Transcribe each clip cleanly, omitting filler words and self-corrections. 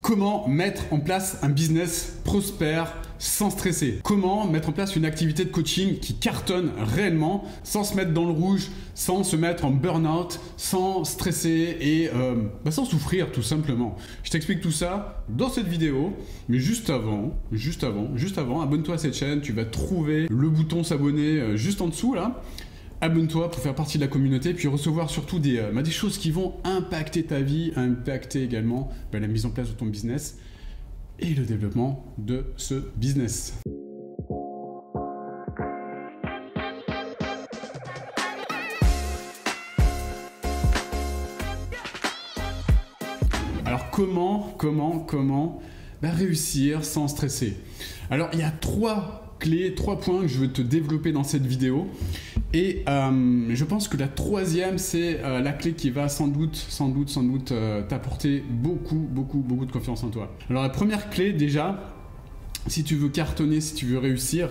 Comment mettre en place un business prospère sans stresser? Comment mettre en place une activité de coaching qui cartonne réellement sans se mettre dans le rouge, sans se mettre en burn-out, sans stresser et sans souffrir tout simplement? Je t'explique tout ça dans cette vidéo, mais juste avant, abonne-toi à cette chaîne, tu vas trouver le bouton s'abonner juste en dessous là. Abonne-toi pour faire partie de la communauté, puis recevoir surtout des choses qui vont impacter ta vie, impacter également la mise en place de ton business et le développement de ce business. Alors comment réussir sans stresser? Alors il y a trois points que je veux te développer dans cette vidéo. Et je pense que la troisième, c'est la clé qui va sans doute t'apporter beaucoup de confiance en toi. Alors la première clé déjà, si tu veux cartonner, si tu veux réussir,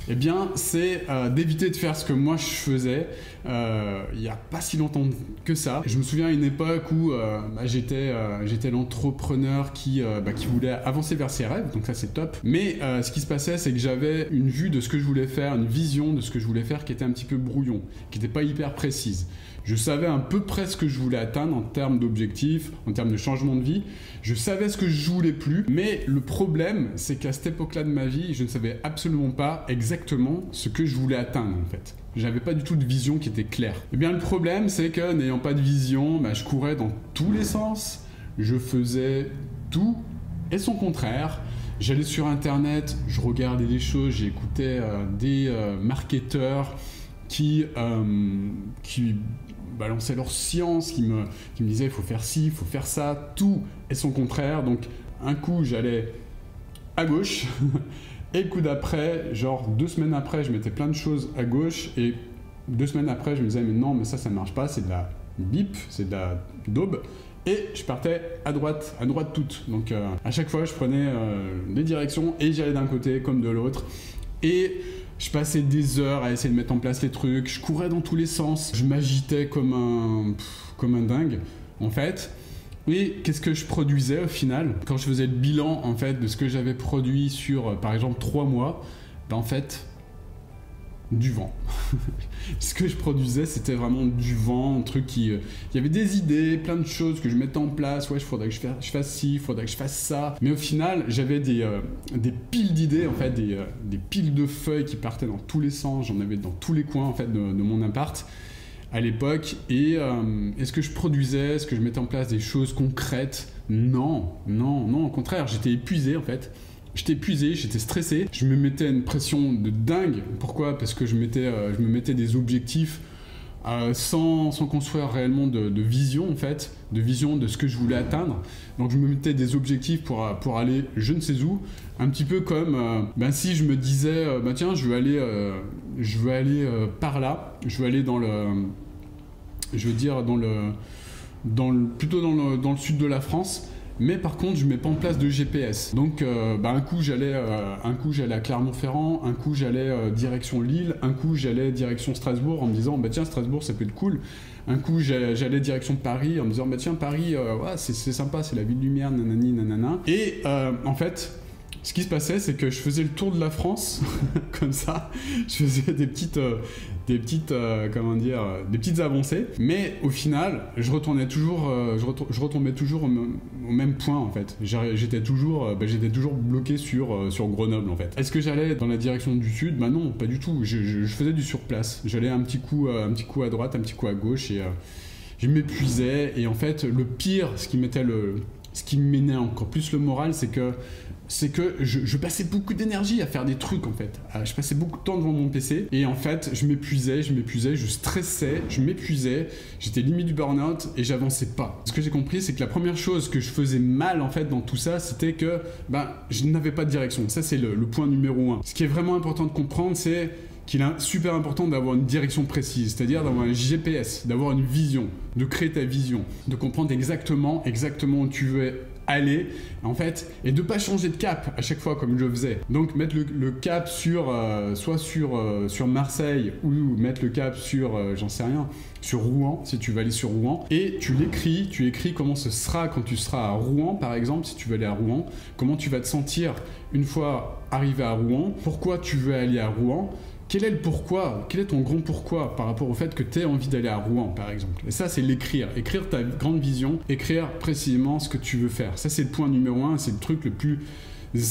eh bien c'est d'éviter de faire ce que moi je faisais il n'y a pas si longtemps que ça. Je me souviens à une époque où j'étais l'entrepreneur qui voulait avancer vers ses rêves, donc ça c'est top. Mais ce qui se passait, c'est que j'avais une vue de ce que je voulais faire, une vision de ce que je voulais faire qui était un petit peu brouillon, qui n'était pas hyper précise. Je savais à peu près ce que je voulais atteindre en termes d'objectifs, en termes de changement de vie. Je savais ce que je voulais plus, mais le problème, c'est qu'à cette époque-là de ma vie, je ne savais absolument pas exactement ce que je voulais atteindre en fait. J'avais pas du tout de vision qui était claire. Et bien le problème, c'est que n'ayant pas de vision, je courais dans tous les sens, je faisais tout et son contraire. J'allais sur internet, je regardais des choses, j'écoutais des marketeurs qui balançaient leur science, qui me disaient il faut faire ci, il faut faire ça, tout et son contraire. Donc un coup j'allais à gauche et le coup d'après, genre 2 semaines après, je mettais plein de choses à gauche et 2 semaines après je me disais mais non, mais ça marche pas, c'est de la bip, c'est de la daube. Et je partais à droite toute. Donc à chaque fois je prenais des directions et j'allais d'un côté comme de l'autre. Et je passais des heures à essayer de mettre en place les trucs, je courais dans tous les sens, je m'agitais comme un dingue en fait. Et qu'est-ce que je produisais au final? Quand je faisais le bilan en fait de ce que j'avais produit sur par exemple 3 mois, en fait du vent. Ce que je produisais, c'était vraiment du vent, un truc qui... il y avait des idées, plein de choses que je mettais en place. Ouais, il faudrait que je fasse ci, il faudrait que je fasse ça. Mais au final, j'avais des piles d'idées, en fait, des piles de feuilles qui partaient dans tous les sens. J'en avais dans tous les coins, en fait, de mon appart à l'époque. Et est-ce que je produisais? Est-ce que je mettais en place des choses concrètes? Non, au contraire, j'étais épuisé, en fait. J'étais épuisé, j'étais stressé, je me mettais une pression de dingue. Pourquoi? Parce que je me mettais des objectifs sans construire réellement de vision en fait, de vision de ce que je voulais atteindre. Donc je me mettais des objectifs pour aller je ne sais où, un petit peu comme si je me disais tiens je veux aller par là, je veux aller plutôt dans le sud de la France. Mais par contre, je mets pas en place de GPS. Donc, un coup j'allais à Clermont-Ferrand, un coup j'allais direction Lille, un coup j'allais direction Strasbourg en me disant tiens Strasbourg ça peut être cool. Un coup j'allais direction Paris en me disant tiens Paris ouais, c'est sympa, c'est la ville lumière, nanani nanana. Et en fait, ce qui se passait, c'est que je faisais le tour de la France comme ça. Je faisais des petites avancées, mais au final, je retombais toujours au même point en fait. J'étais toujours bloqué sur Grenoble en fait. Est-ce que j'allais dans la direction du sud? Non, pas du tout. Je faisais du surplace. J'allais un petit coup à droite, un petit coup à gauche et je m'épuisais. Et en fait, le pire, ce qui me menait encore plus le moral, c'est que je passais beaucoup d'énergie à faire des trucs en fait. Je passais beaucoup de temps devant mon PC et en fait je m'épuisais, je stressais, je m'épuisais, j'étais limite du burn-out et j'avançais pas. Ce que j'ai compris, c'est que la première chose que je faisais mal en fait dans tout ça, c'était que je n'avais pas de direction. Ça c'est le point numéro 1. Ce qui est vraiment important de comprendre, c'est qu'il est super important d'avoir une direction précise, c'est-à-dire d'avoir un GPS, d'avoir une vision, de créer ta vision, de comprendre exactement où tu veux aller en fait, et de pas changer de cap à chaque fois comme je le faisais. Donc mettre le cap sur soit sur Marseille, ou mettre le cap sur j'en sais rien, sur Rouen, si tu veux aller sur Rouen, et tu écris comment ce sera quand tu seras à Rouen par exemple, si tu veux aller à Rouen, comment tu vas te sentir une fois arrivé à Rouen, pourquoi tu veux aller à Rouen, quel est le pourquoi, quel est ton grand pourquoi par rapport au fait que tu aies envie d'aller à Rouen par exemple. Et ça c'est l'écrire, écrire ta grande vision, écrire précisément ce que tu veux faire. Ça c'est le point numéro 1, c'est le truc le plus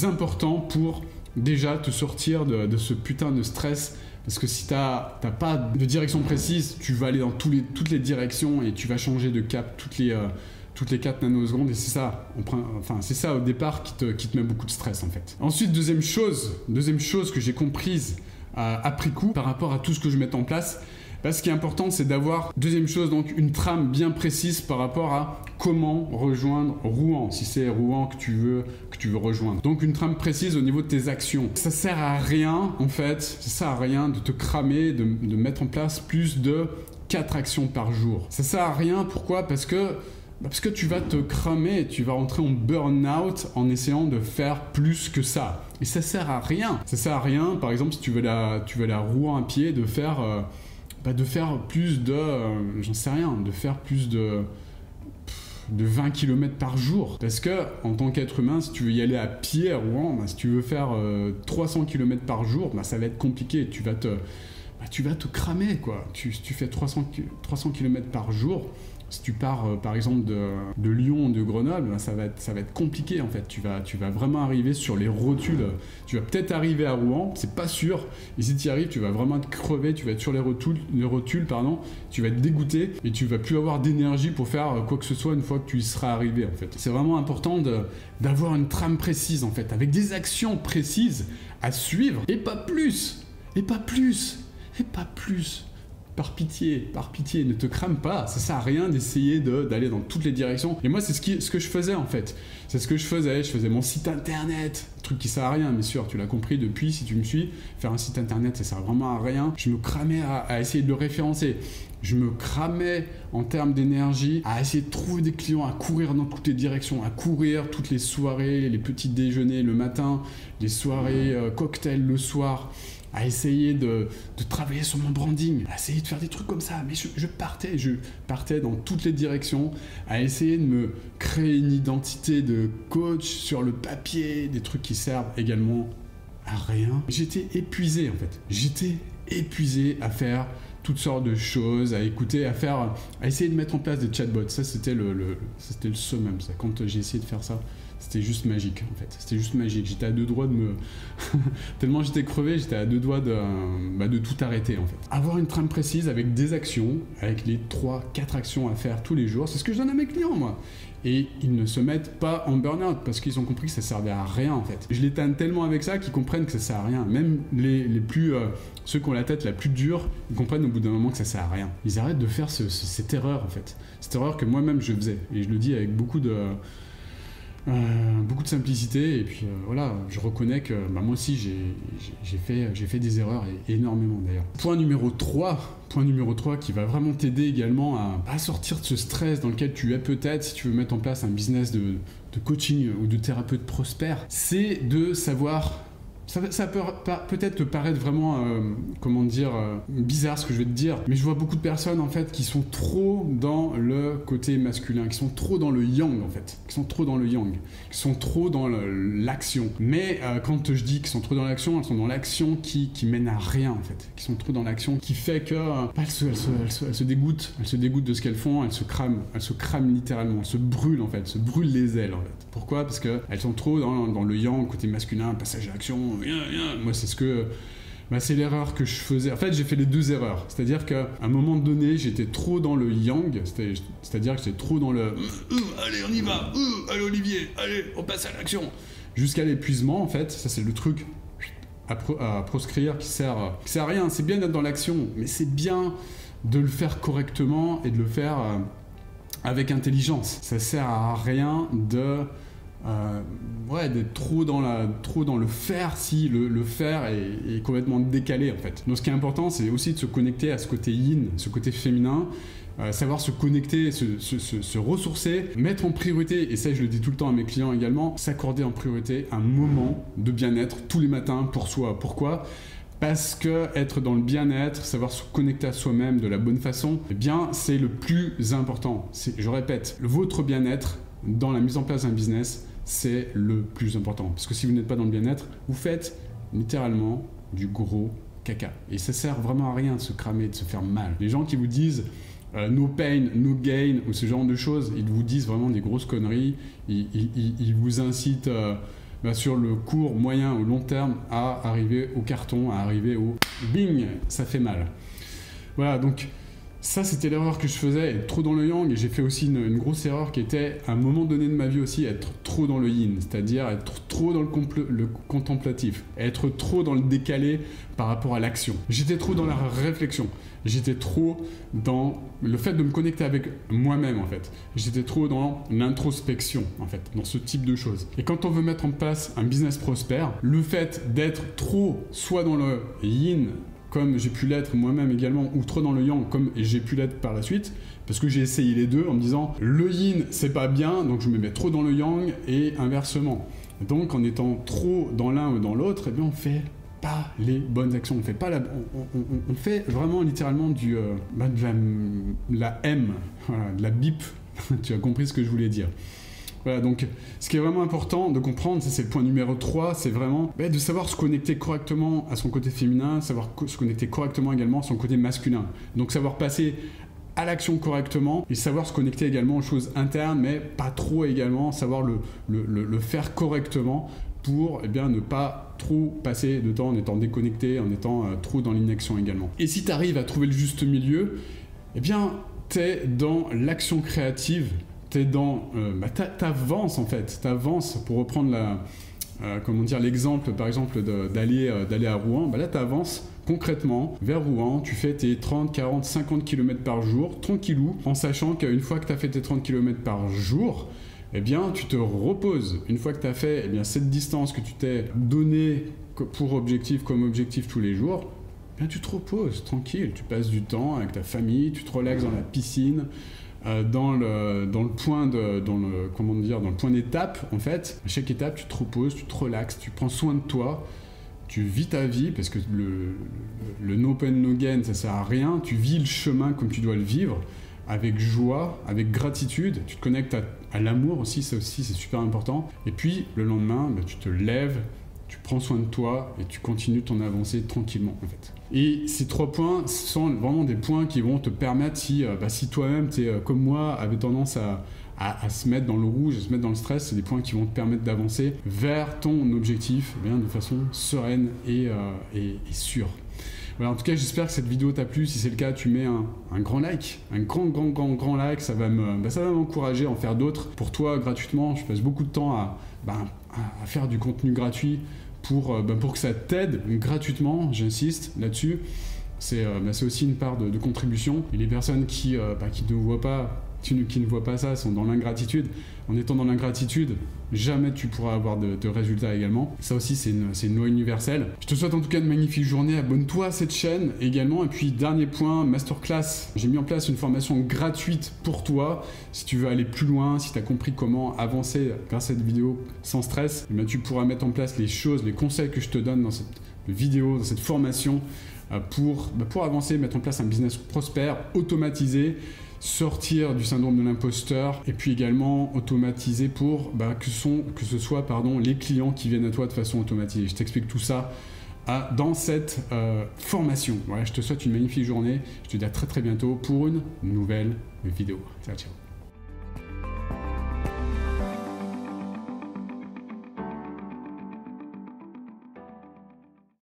important pour déjà te sortir de ce putain de stress. Parce que si t'as pas de direction précise, tu vas aller dans toutes les directions et tu vas changer de cap toutes les 4 nanosecondes, et c'est ça, c'est ça au départ qui te met beaucoup de stress en fait. Ensuite, deuxième chose que j'ai comprise après coup par rapport à tout ce que je mets en place, ce qui est important, c'est d'avoir, deuxième chose, donc une trame bien précise par rapport à comment rejoindre Rouen, si c'est Rouen que tu veux rejoindre. Donc une trame précise au niveau de tes actions. Ça sert à rien en fait, ça sert à rien de te cramer, de mettre en place plus de 4 actions par jour. Ça sert à rien, pourquoi ? Parce que tu vas te cramer, tu vas rentrer en burn-out en essayant de faire plus que ça. Et ça sert à rien. Ça sert à rien, par exemple, si tu veux aller à Rouen à pied, de faire plus de... j'en sais rien, de faire plus de 20 km par jour. Parce que, en tant qu'être humain, si tu veux y aller à pied à Rouen, si tu veux faire 300 km par jour, ça va être compliqué. Tu vas te cramer, quoi. Tu fais 300 km par jour. Si tu pars par exemple de Lyon, de Grenoble, ça va être compliqué en fait. Tu vas vraiment arriver sur les rotules. Tu vas peut-être arriver à Rouen, c'est pas sûr. Et si tu y arrives, tu vas vraiment être crevé, tu vas être sur les rotules, tu vas être dégoûté et tu vas plus avoir d'énergie pour faire quoi que ce soit une fois que tu y seras arrivé en fait. C'est vraiment important d'avoir une trame précise en fait, avec des actions précises à suivre et pas plus. Par pitié, ne te crame pas. Ça sert à rien d'essayer d'aller dans toutes les directions. Et moi, c'est ce que je faisais en fait. C'est ce que je faisais. Je faisais mon site internet. Truc qui sert à rien, mais sûr, tu l'as compris depuis, si tu me suis. Faire un site internet, ça sert vraiment à rien. Je me cramais à essayer de le référencer. Je me cramais en termes d'énergie à essayer de trouver des clients, à courir dans toutes les directions, à courir toutes les soirées, les petits déjeuners le matin, les soirées cocktails le soir, à essayer de travailler sur mon branding, à essayer de faire des trucs comme ça. Mais je partais dans toutes les directions, à essayer de me créer une identité de coach sur le papier, des trucs qui servent également à rien. J'étais épuisé en fait. J'étais épuisé à faire toutes sortes de choses, à écouter, à essayer de mettre en place des chatbots. Ça, c'était le summum, ça. Quand j'ai essayé de faire ça, c'était juste magique, en fait. C'était juste magique. J'étais à deux doigts de me... Tellement j'étais crevé, j'étais à deux doigts de tout arrêter, en fait. Avoir une trame précise avec des actions, avec les 3-4 actions à faire tous les jours, c'est ce que je donne à mes clients, moi. Et ils ne se mettent pas en burn-out parce qu'ils ont compris que ça servait à rien en fait. Je les tanne tellement avec ça qu'ils comprennent que ça sert à rien. Même les plus ceux qui ont la tête la plus dure, ils comprennent au bout d'un moment que ça sert à rien. Ils arrêtent de faire cette erreur en fait. Cette erreur que moi-même je faisais. Et je le dis avec beaucoup de simplicité. Et puis voilà, je reconnais que moi aussi j'ai fait des erreurs, et énormément d'ailleurs. Point numéro 3 qui va vraiment t'aider également à sortir de ce stress dans lequel tu es peut-être si tu veux mettre en place un business de coaching ou de thérapeute prospère, c'est de savoir... Ça peut peut-être te paraître vraiment, bizarre ce que je vais te dire, mais je vois beaucoup de personnes en fait qui sont trop dans le côté masculin, qui sont trop dans le yang en fait, qui sont trop dans l'action. Mais quand je dis qu'ils sont trop dans l'action, elles sont dans l'action qui mène à rien en fait, qui sont trop dans l'action qui fait que elles se dégoûtent de ce qu'elles font, elles se crament littéralement, elles se brûlent en fait, se brûlent les ailes en fait. Pourquoi ? Parce qu'elles sont trop dans le yang, côté masculin, passage à l'action. Moi, c'est l'erreur que je faisais. En fait, j'ai fait les deux erreurs. C'est-à-dire qu'à un moment donné, j'étais trop dans le yang, c'est-à-dire que j'étais trop dans le allez, on y va, allez Olivier, allez, on passe à l'action. Jusqu'à l'épuisement, en fait, ça c'est le truc à proscrire qui sert à rien. C'est bien d'être dans l'action, mais c'est bien de le faire correctement et de le faire avec intelligence. Ça sert à rien d'être trop dans le faire si le faire est complètement décalé en fait. Donc ce qui est important, c'est aussi de se connecter à ce côté yin, ce côté féminin, savoir se connecter, se ressourcer, mettre en priorité, et ça je le dis tout le temps à mes clients également, s'accorder en priorité un moment de bien-être tous les matins pour soi. Pourquoi ? Parce que être dans le bien-être, savoir se connecter à soi-même de la bonne façon, eh bien c'est le plus important. Je répète, votre bien-être dans la mise en place d'un business, c'est le plus important. Parce que si vous n'êtes pas dans le bien-être, vous faites littéralement du gros caca. Et ça sert vraiment à rien de se cramer, de se faire mal. Les gens qui vous disent no pain, no gain, ou ce genre de choses, ils vous disent vraiment des grosses conneries. Ils vous incitent sur le court, moyen ou long terme à arriver au carton, à arriver au bing, ça fait mal. Voilà, donc ça c'était l'erreur que je faisais, être trop dans le yang, et j'ai fait aussi une grosse erreur qui était à un moment donné de ma vie aussi être trop dans le yin, c'est-à-dire être trop dans le contemplatif, être trop dans le décalé par rapport à l'action. J'étais trop dans la réflexion, j'étais trop dans le fait de me connecter avec moi-même en fait, j'étais trop dans l'introspection en fait, dans ce type de choses. Et quand on veut mettre en place un business prospère, le fait d'être trop soit dans le yin, comme j'ai pu l'être moi-même également, ou trop dans le yang, comme j'ai pu l'être par la suite, parce que j'ai essayé les deux en me disant le yin c'est pas bien, donc je me mets trop dans le yang, et inversement. Donc en étant trop dans l'un ou dans l'autre, eh bien on fait pas les bonnes actions, on fait pas on fait vraiment littéralement de la M, voilà, de la bip, tu as compris ce que je voulais dire. Voilà, donc ce qui est vraiment important de comprendre, c'est le point numéro 3, c'est vraiment de savoir se connecter correctement à son côté féminin, savoir se connecter correctement également à son côté masculin. Donc savoir passer à l'action correctement et savoir se connecter également aux choses internes, mais pas trop également, savoir le faire correctement pour ne pas trop passer de temps en étant déconnecté, en étant trop dans l'inaction également. Et si tu arrives à trouver le juste milieu, eh bien tu es dans l'action créative, t'es dans, t'avances en fait, t'avances pour reprendre l'exemple par exemple d'aller à Rouen, là t'avances concrètement vers Rouen, tu fais tes 30, 40, 50 km par jour, tranquillou, en sachant qu'une fois que tu as fait tes 30 km par jour, eh bien tu te reposes. Une fois que tu as fait cette distance que tu t'es donnée comme objectif tous les jours, eh bien tu te reposes tranquille, tu passes du temps avec ta famille, tu te relaxes dans la piscine, dans le point d'étape en fait. À chaque étape tu te reposes, tu te relaxes, tu prends soin de toi, tu vis ta vie, parce que le no pain no gain ça sert à rien, tu vis le chemin comme tu dois le vivre, avec joie, avec gratitude, tu te connectes à l'amour aussi, ça aussi c'est super important, et puis le lendemain tu te lèves, tu prends soin de toi et tu continues ton avancée tranquillement en fait. Et ces 3 points sont vraiment des points qui vont te permettre, si toi-même tu es comme moi, avait tendance à se mettre dans le rouge, à se mettre dans le stress, c'est des points qui vont te permettre d'avancer vers ton objectif de façon sereine et sûre. Voilà, en tout cas j'espère que cette vidéo t'a plu. Si c'est le cas, tu mets un grand like, un grand like, ça va m'encourager à en faire d'autres pour toi gratuitement. Je passe beaucoup de temps à faire du contenu gratuit pour que ça t'aide gratuitement, j'insiste là-dessus. C'est aussi une part de contribution. Et les personnes qui ne voient pas ça sont dans l'ingratitude. En étant dans l'ingratitude, jamais tu pourras avoir de résultats également. Ça aussi, c'est une loi universelle. Je te souhaite en tout cas une magnifique journée. Abonne-toi à cette chaîne également. Et puis, dernier point, masterclass. J'ai mis en place une formation gratuite pour toi. Si tu veux aller plus loin, si tu as compris comment avancer grâce à cette vidéo sans stress, tu pourras mettre en place les choses, les conseils que je te donne dans cette vidéo, dans cette formation pour avancer, mettre en place un business prospère, automatisé, sortir du syndrome de l'imposteur, et puis également automatiser pour que ce soit les clients qui viennent à toi de façon automatisée. Je t'explique tout ça dans cette formation. Voilà, je te souhaite une magnifique journée. Je te dis à très bientôt pour une nouvelle vidéo. Ciao, ciao.